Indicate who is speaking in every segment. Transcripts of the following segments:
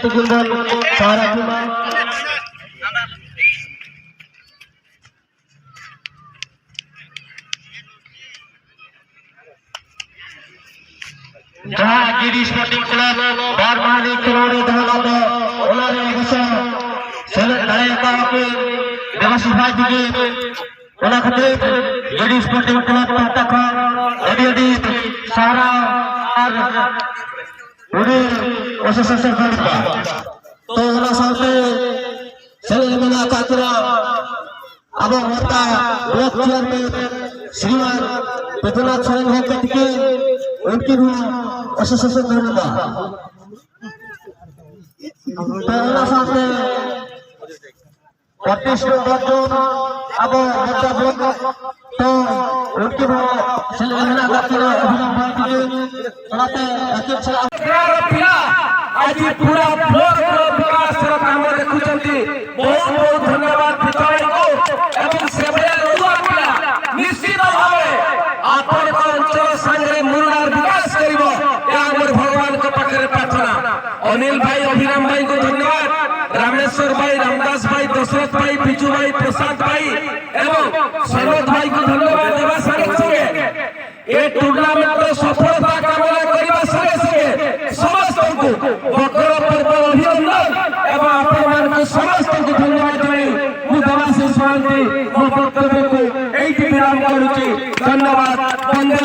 Speaker 1: Tugul Sarah Kuma जहाँ GD sporting club बारमाही खिलाड़ी दहलाते उन्होंने हिस्सा सेलेक्ट करेगा कि व्यवस्था दी उन्हें खतरे GD स्पोर्टिंग क्लब तक एडी सारा और उन्हें एसोसिएशन करता तो उन्हें सामने सेलेक्ट मिला कातरा अब होता ब्लॉक चेयरमैन श्रीमान पेतुनाथ सोरेन होकर के उनकी भी एसोसिएशन करूंगा पहला सामने 25 नंबर जो अब बच्चा ब्लॉक तो उनकी भी सेलेक्ट करके अभिनंदन के चलाते अध्यक्ष आज पूरा ब्लॉक विकास काम देखुचंती बहुत बहुत धन्यवाद पिताई को एवं सेबया रुआ पिला निश्चित भावे आपण अंचल संगे मुरुडार विकास करिवो या हमर भगवान को पाखरे प्रार्थना अनिल भाई अभिराम भाई को धन्यवाद रामेश्वर भाई रामदास भाई दशरथ भाई बिजू भाई प्रसाद भाई एवं सरोज भाई को धन्यवाद देवा संगे संगे ए टूर्नामेंट रो सफलता कामना करिवा संगे संगे समस्त को मकर पर्व अभिनंदन एवं आपण मान को समस्त को धन्यवाद देई मु देवा से शांति मो वक्तव्य को एठी विराम करूची धन्यवाद वंदे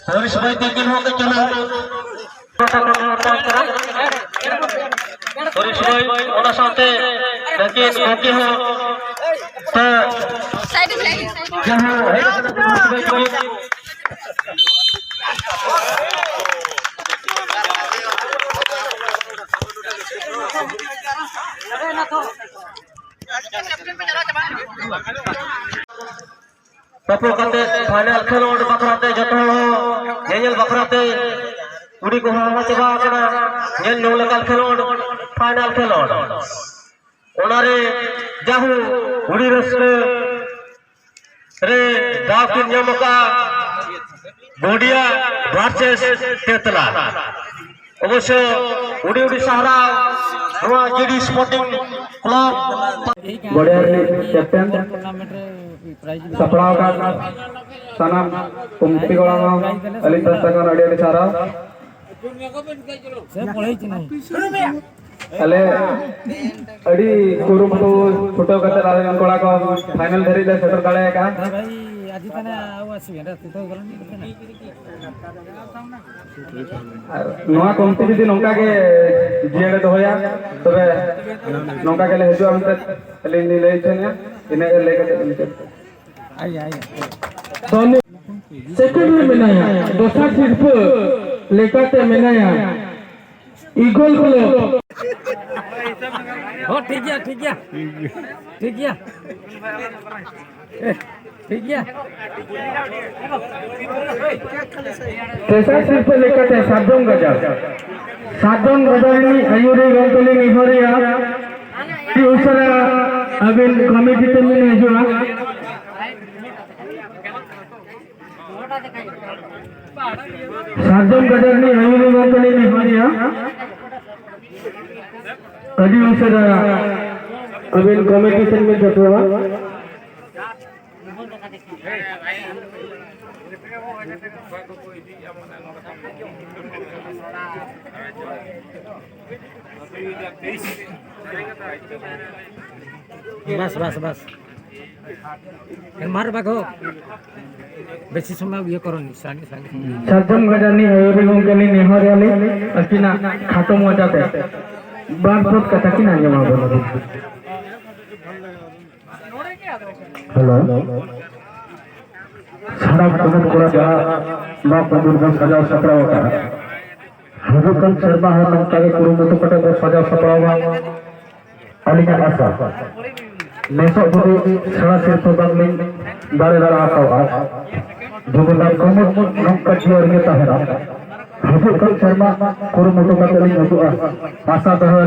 Speaker 1: हरीश भाई तीन होकर चला हरीश भाई ओना साथे लेकिन ओके हो तो साइड जहां पपो कते फाइनल खेलोड बकराते जतो नेल बकराते उड़ी को हवा चबा करा नेल नो लगा खेलोड फाइनल खेलोड ओनारे जाहु उड़ी रस्ते रे दाव की नियमका बोडिया वर्सेस तेतला अवश्य उड़ी उड़ी सहारा हुआ GD स्पोर्टिंग क्लब
Speaker 2: बढ़िया कैप्टन सपड़ा का सनम कुमती गोला अली दस्तकर अड़ी सारा अले अड़ी कुरुम को फोटो करते राजन कोला को फाइनल धरी ले सेटर काले का भाई आज तने आउ आसी हेरा तो गलनी नोआ कुमती जदी नोका के जिएडे तो होया तबे नोका के ले हेजो हमते ले नी ले छने इने ले के आई सोनी सेकंड में मिलाया दूसरा सिर्फ लेकाते मिलाया ईगल क्लब
Speaker 3: हो ठीक है ठीक है ठीक है ठीक है
Speaker 2: तेसा सिर्फ लेकाते साधन गजर नी आयुरी गंतली निहरिया दूसरा अबिन कमिटी ते में जुआ साधन गजर नी आयुरी गंतली निहरिया अभी उसरा अबिन कमिटी में जुआ
Speaker 3: बस बस बस मार बागो बेसी समय ये करो निशानी संगे
Speaker 2: साधन गजर नी आयुरी गंतली निहरिया अकिना खाटो मजा दे बार बहुत कथा की ना जमा बोलो हेलो सारा कदम पूरा जा मां प्रभु को सजा सपड़ा होता है हर कल शर्मा है मन के कुरुमुतु कटे को सजा सपड़ा अलिका आशा नेसो बुदु सड़ा सिर तो बंगली दारे दारा आका जुगुला कोमो नक्का जियर के तहरा हजूक कल शर्मा कुरुमुटु कते लिंग हजुआ आशा दहो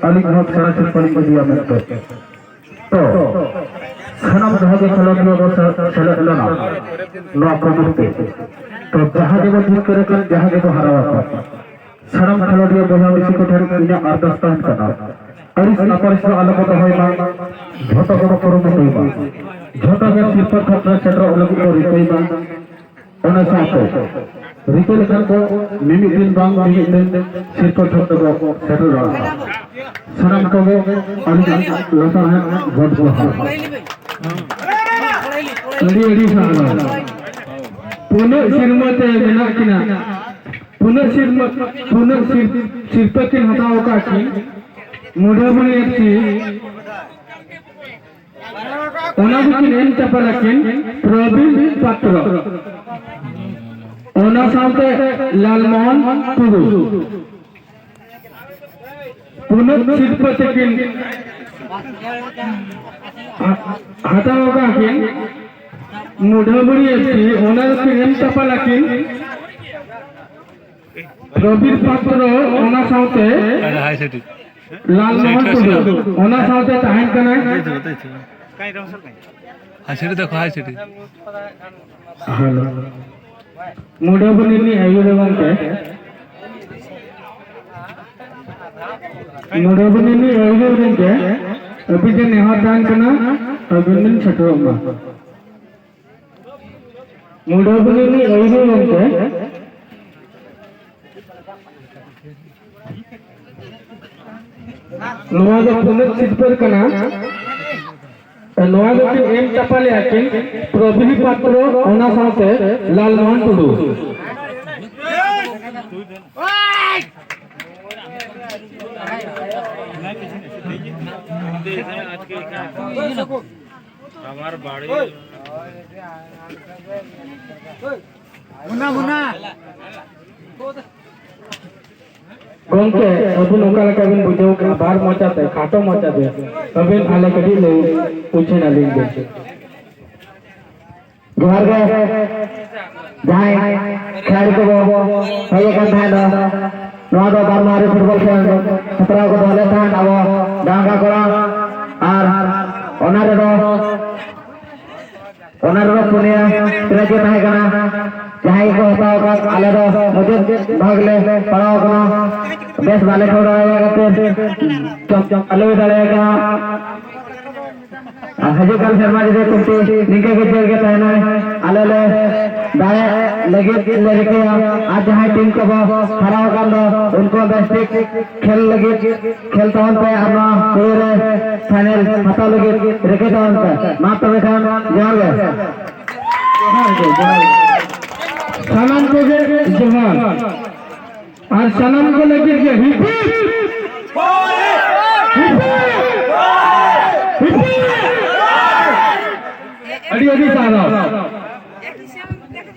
Speaker 2: अलिक बहुत सारा चिपली बदिया मेंते तो सनम जहां के खिलाड़ियों को चले लेना नो प्रमुख तो जहां के जीत कर जहां के हरावा सनम खिलाड़ियों बोला इसी को ठहर इन्हें आदर्शतान करना अरिस अपरिस अलग तो होइबा झोटा को कुरुमुटु झोटा के सिर खतरा चटर अलग को रिकइबा ओना साथे रिकल कर को मिमी दिन बांग मिमी दिन सिर को ठोक को सेटल रहा सनम को अलग लता है वोट को अड़ी साला पुनः सिरमते मेना किना पुनः सिरपकिन हटाओ का की मुढ़बुनी एक्टी ओनाबुकिन एन चपलकिन प्रवीण पात्र ओना साथे लालमोहन टुडू पुनः सिरपकिन हटाओ का की मुढ़बुनी एक्टी ओनाबुकिन एन चपलकिन प्रवीण पात्र ओना साथे लालमोहन टुडू ओना साथे ताहन कना
Speaker 4: हासिटी देखो हासिटी
Speaker 2: हेलो मुढ़बुनी नि आयुरे गंके मुढ़बुनी नि आयुरे गंके अभी जे नेहा दान कना अभिनंदन छटोमा मुढ़बुनी नि आयुरे गंके नोआ जो पुनः सिद्धपर कना नोआ जो एम चपाले आकिन प्रवीण पात्र ओना साथे लालमोहन टुडू
Speaker 4: আমার বাড়ি
Speaker 3: मुन्ना मुन्ना
Speaker 2: गंके अबुन ओका लका बिन बुझो के बार मचाते खाटो मचाते अबिन आले कडी ले पूछे ना लिंग दे जोहार गे जाय खैर को होय का थान नवा दो बार मारे फुटबॉल खेल 17 को दले थान आबो डांगा कोरा आर ओनारे पुनिया त्रेजे ताहे कना जहां को हटाओ का आले दो मुझे भाग ले पड़ाओ कना बेस वाले को रहेगा चम अलग रहेगा हजे कल शर्मा जी कुंती निके के जेल के तहना आले ले दाए लगे लेके आज जहां टीम को हराओ कर दो उनको बेस्ट खेल लगे खेलता हन पे अपना पूरे फाइनल हटा लगे रेखे तो हन पे मां तो खान जान ले सनम को जे जवान और सनम को लेके के अड़ी सारा